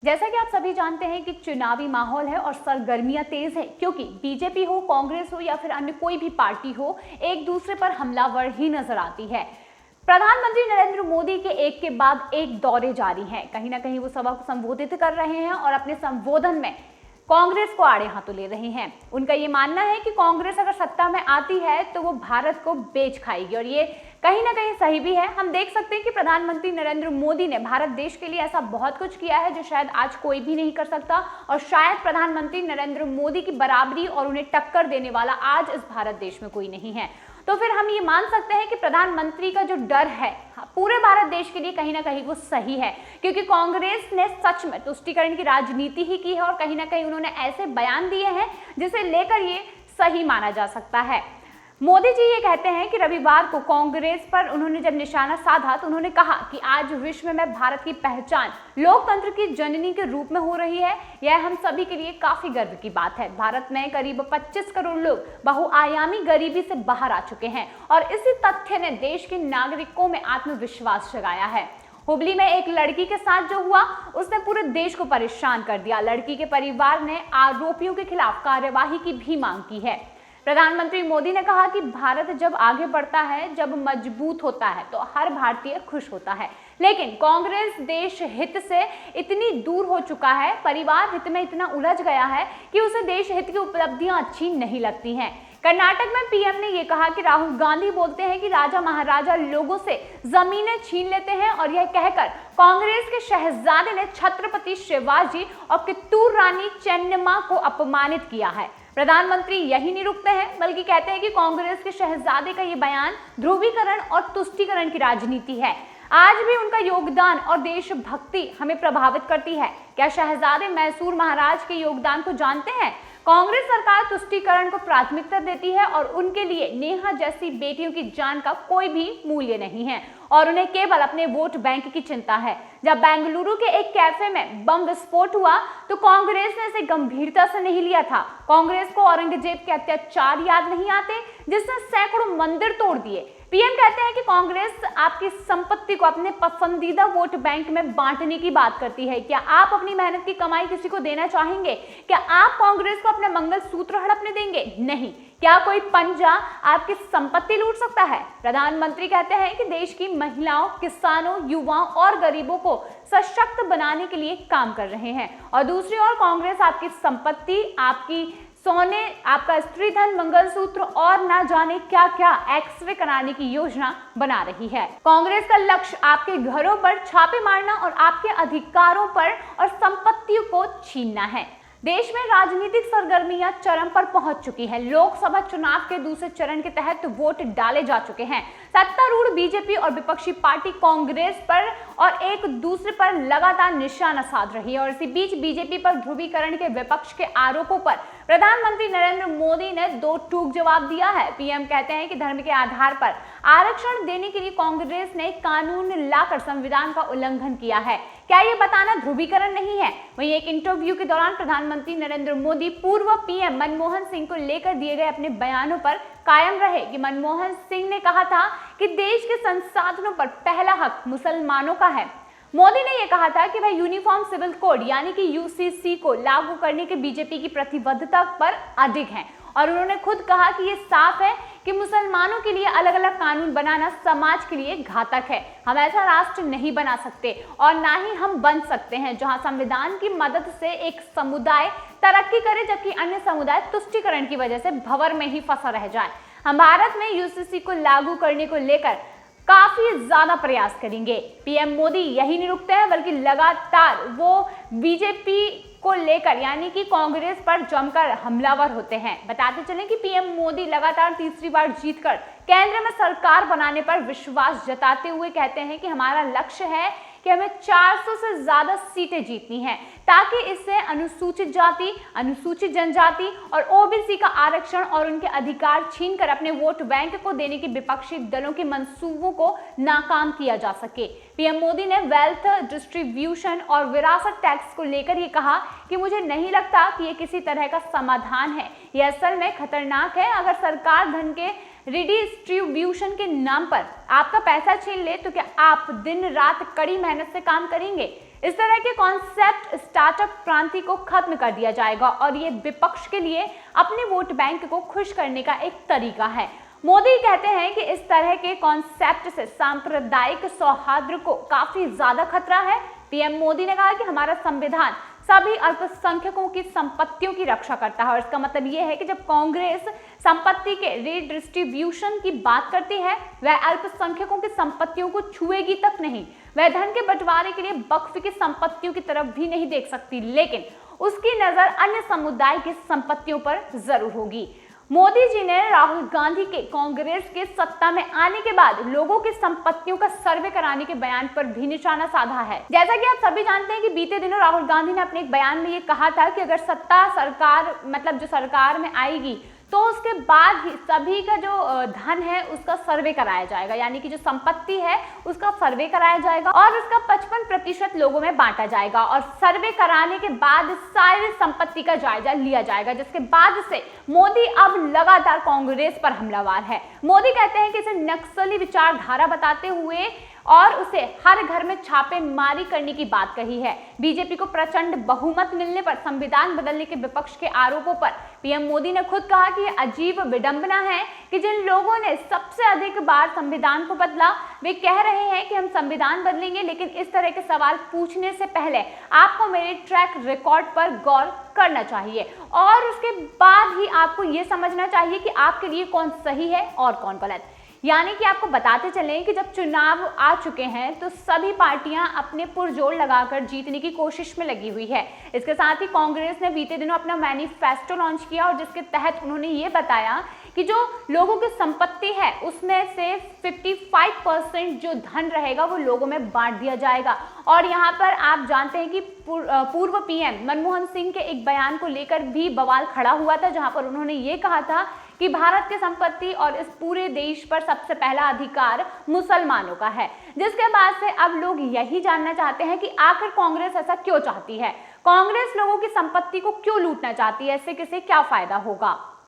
जैसा कि आप सभी जानते हैं कि चुनावी माहौल है और सरगर्मियां तेज है, क्योंकि बीजेपी हो, कांग्रेस हो या फिर अन्य कोई भी पार्टी हो, एक दूसरे पर हमलावर ही नजर आती है। प्रधानमंत्री नरेंद्र मोदी के एक के बाद एक दौरे जारी हैं। कहीं ना कहीं वो सभा को संबोधित कर रहे हैं और अपने संबोधन में कांग्रेस को आड़े हाथों ले रहे हैं। उनका ये मानना है कि कांग्रेस अगर सत्ता में आती है तो वो भारत को बेच खाएगी, और ये कहीं ना कहीं सही भी है। हम देख सकते हैं कि प्रधानमंत्री नरेंद्र मोदी ने भारत देश के लिए ऐसा बहुत कुछ किया है जो शायद आज कोई भी नहीं कर सकता, और शायद प्रधानमंत्री नरेंद्र मोदी की बराबरी और उन्हें टक्कर देने वाला आज इस भारत देश में कोई नहीं है। तो फिर हम ये मान सकते हैं कि प्रधानमंत्री का जो डर है पूरे भारत देश के लिए कहीं ना कहीं वो सही है, क्योंकि कांग्रेस ने सच में तुष्टीकरण की राजनीति ही की है और कहीं ना कहीं उन्होंने ऐसे बयान दिए हैं जिसे लेकर ये सही माना जा सकता है। मोदी जी ये कहते हैं कि रविवार को कांग्रेस पर उन्होंने जब निशाना साधा तो उन्होंने कहा कि आज विश्व में भारत की पहचान लोकतंत्र की जननी के रूप में हो रही है। यह हम सभी के लिए काफी गर्व की बात है। भारत में करीब 25 करोड़ लोग बहुआयामी गरीबी से बाहर आ चुके हैं और इसी तथ्य ने देश के नागरिकों में आत्मविश्वास जगाया है। हुबली में एक लड़की के साथ जो हुआ उसने पूरे देश को परेशान कर दिया। लड़की के परिवार ने आरोपियों के खिलाफ कार्यवाही की भी मांग की है। प्रधानमंत्री मोदी ने कहा कि भारत जब आगे बढ़ता है, जब मजबूत होता है तो हर भारतीय खुश होता है, लेकिन कांग्रेस देश हित से इतनी दूर हो चुका है, परिवार हित में इतना उलझ गया है कि उसे देश हित की उपलब्धियां अच्छी नहीं लगती हैं। कर्नाटक में पीएम ने यह कहा कि राहुल गांधी बोलते हैं कि राजा महाराजा लोगों से जमीनें छीन लेते हैं, और यह कहकर कांग्रेस के शहजादे ने छत्रपति शिवाजी और कित्तूर रानी चेन्नम्मा को अपमानित किया है। प्रधानमंत्री यही नहीं रुकते हैं, बल्कि कहते हैं कि कांग्रेस के शहजादे का ये बयान ध्रुवीकरण और तुष्टीकरण की राजनीति है। आज भी उनका योगदान और देशभक्ति हमें प्रभावित करती है। क्या शहजादे मैसूर महाराज के योगदान को जानते हैं? कांग्रेस सरकार तुष्टीकरण को प्राथमिकता देती है और उनके लिए नेहा जैसी बेटियों की जान का कोई भी मूल्य नहीं है और उन्हें केवल अपने वोट बैंक की चिंता है। जब बेंगलुरु के एक कैफे में बम विस्फोट हुआ तो कांग्रेस ने इसे गंभीरता से नहीं लिया था। कांग्रेस को औरंगजेब के अत्याचार याद नहीं आते जिसने सैकड़ों मंदिर तोड़ दिए। पीएम कहते हैं कि कांग्रेस आपकी संपत्ति को अपने पसंदीदा वोट बैंक में बांटने की बात करती है। क्या आप अपनी मेहनत की कमाई किसी को देना चाहेंगे? क्या आप कांग्रेस को अपने मंगलसूत्र हड़पने देंगे? नहीं। क्या कोई पंजा आपकी संपत्ति लूट सकता है? प्रधानमंत्री कहते हैं कि देश की महिलाओं, किसानों, युवाओं और गरीबों को सशक्त बनाने के लिए काम कर रहे हैं, और दूसरी ओर कांग्रेस आपकी संपत्ति, आपकी सोने, आपका स्त्री धन, मंगलसूत्र और ना जाने क्या क्या एक्सरे कराने की योजना बना रही है। कांग्रेस का लक्ष्य आपके घरों पर छापे मारना और आपके अधिकारों पर और संपत्तियों को छीनना है। देश में राजनीतिक सरगर्मियां चरम पर पहुंच चुकी हैं। लोकसभा चुनाव के दूसरे चरण के तहत वोट डाले जा चुके हैं। सत्तारूढ़ बीजेपी और विपक्षी पार्टी कांग्रेस पर और एक दूसरे पर लगातार निशाना साध रही है, और इसी बीच बीजेपी पर ध्रुवीकरण के विपक्ष के आरोपों पर प्रधानमंत्री नरेंद्र मोदी ने दो टूक जवाब दिया है। पीएम कहते हैं कि धर्म के आधार पर आरक्षण देने के लिए कांग्रेस ने कानून लाकर संविधान का उल्लंघन किया है। क्या ये बताना ध्रुवीकरण नहीं है? वहीं एक इंटरव्यू के दौरान प्रधानमंत्री नरेंद्र मोदी पूर्व पीएम मनमोहन सिंह को लेकर दिए गए अपने बयानों पर कायम रहे कि मनमोहन सिंह ने कहा था कि देश के संसाधनों पर पहला हक मुसलमानों का है। मोदी ने यह कहा था कि वह यूनिफॉर्म सिविल कोड यानी कि यूसीसी को लागू करने के बीजेपी की प्रतिबद्धता पर अडिग हैं, और उन्होंने खुद कहा कि ये साफ है कि मुसलमानों के लिए अलग अलग कानून बनाना समाज के लिए घातक है। हम ऐसा राष्ट्र नहीं बना सकते और ना ही हम बन सकते हैं जहां संविधान की मदद से एक समुदाय तरक्की करे जबकि अन्य समुदाय तुष्टीकरण की वजह से भंवर में ही फंसा रह जाए। हम भारत में यूसीसी को लागू करने को लेकर काफी ज्यादा प्रयास करेंगे। पीएम मोदी यही नहीं रुकते हैं, बल्कि लगातार वो बीजेपी को लेकर यानी कि कांग्रेस पर जमकर हमलावर होते हैं। बताते चलें कि पीएम मोदी लगातार तीसरी बार जीतकर केंद्र में सरकार बनाने पर विश्वास जताते हुए कहते हैं कि हमारा लक्ष्य है कि हमें 400 से ज्यादा सीटें जीतनी हैं, ताकि इससे अनुसूचित जाति, अनुसूचित जनजाति और ओबीसी का आरक्षण और उनके अधिकार छीनकर अपने वोट बैंक को देने के विपक्षी दलों के मंसूबों को नाकाम किया जा सके। पीएम मोदी ने वेल्थ डिस्ट्रीब्यूशन और विरासत टैक्स को लेकर ये कहा कि मुझे नहीं लगता कि ये किसी तरह का समाधान है, यह असल में खतरनाक है। अगर सरकार धन के रिडिस्ट्रीब्यूशन के नाम पर आपका पैसा छीन ले तो क्या आप दिन रात कड़ी मेहनत से काम करेंगे? इस तरह के कॉन्सेप्ट स्टार्टअप क्रांति को खत्म कर दिया जाएगा और ये विपक्ष के लिए अपने वोट बैंक को खुश करने का एक तरीका है। मोदी कहते हैं कि इस तरह के कॉन्सेप्ट से सांप्रदायिक सौहार्द को काफी ज्यादा खतरा है। पीएम मोदी ने कहा कि हमारा संविधान सभी अल्पसंख्यकों की संपत्तियों की रक्षा करता है और इसका मतलब यह है कि जब कांग्रेस संपत्ति के रीडिस्ट्रीब्यूशन की बात करती है, वह अल्पसंख्यकों की संपत्तियों को छुएगी तक नहीं। वह धन के बंटवारे के लिए वक्फ की संपत्तियों की तरफ भी नहीं देख सकती, लेकिन उसकी नजर अन्य समुदाय की संपत्तियों पर जरूर होगी। मोदी जी ने राहुल गांधी के कांग्रेस के सत्ता में आने के बाद लोगों की संपत्तियों का सर्वे कराने के बयान पर भी निशाना साधा है। जैसा कि आप सभी जानते हैं कि बीते दिनों राहुल गांधी ने अपने एक बयान में ये कहा था कि अगर जो सरकार में आएगी तो उसके बाद ही सभी का जो धन है उसका सर्वे कराया जाएगा, यानी कि जो संपत्ति है उसका सर्वे कराया जाएगा और उसका 55% लोगों में बांटा जाएगा और सर्वे कराने के बाद सारी संपत्ति का जायजा लिया जाएगा, जिसके बाद से मोदी अब लगातार कांग्रेस पर हमलावर है। मोदी कहते हैं कि इसे नक्सली विचारधारा बताते हुए और उसे हर घर में छापेमारी करने की बात कही है। बीजेपी को प्रचंड बहुमत मिलने पर संविधान बदलने के विपक्ष के आरोपों पर पीएम मोदी ने खुद कहा कि यह अजीब विडंबना है कि जिन लोगों ने सबसे अधिक बार संविधान को बदला वे कह रहे हैं कि हम संविधान बदलेंगे, लेकिन इस तरह के सवाल पूछने से पहले आपको मेरे ट्रैक रिकॉर्ड पर गौर करना चाहिए और उसके बाद ही आपको यह समझना चाहिए कि आपके लिए कौन सही है और कौन गलत। यानी कि आपको बताते चलें कि जब चुनाव आ चुके हैं तो सभी पार्टियां अपने पुरजोर लगाकर जीतने की कोशिश में लगी हुई है। इसके साथ ही कांग्रेस ने बीते दिनों अपना मैनिफेस्टो लॉन्च किया और जिसके तहत उन्होंने ये बताया कि जो लोगों की संपत्ति है उसमें से 55% जो धन रहेगा वो लोगों में बांट दिया जाएगा। और यहाँ पर आप जानते हैं कि पूर्व पीएम मनमोहन सिंह के एक बयान को लेकर भी बवाल खड़ा हुआ था, जहां पर उन्होंने ये कहा था कि भारत की संपत्ति और इस पूरे देश पर सबसे पहला अधिकार मुसलमानों का है, जिसके बाद से अब लोग यही जानना चाहते हैं कि आखिर कांग्रेस ऐसा क्यों चाहती है, कांग्रेस लोगों की संपत्ति को क्यों लूटना चाहती है, इससे किसे क्या फायदा होगा।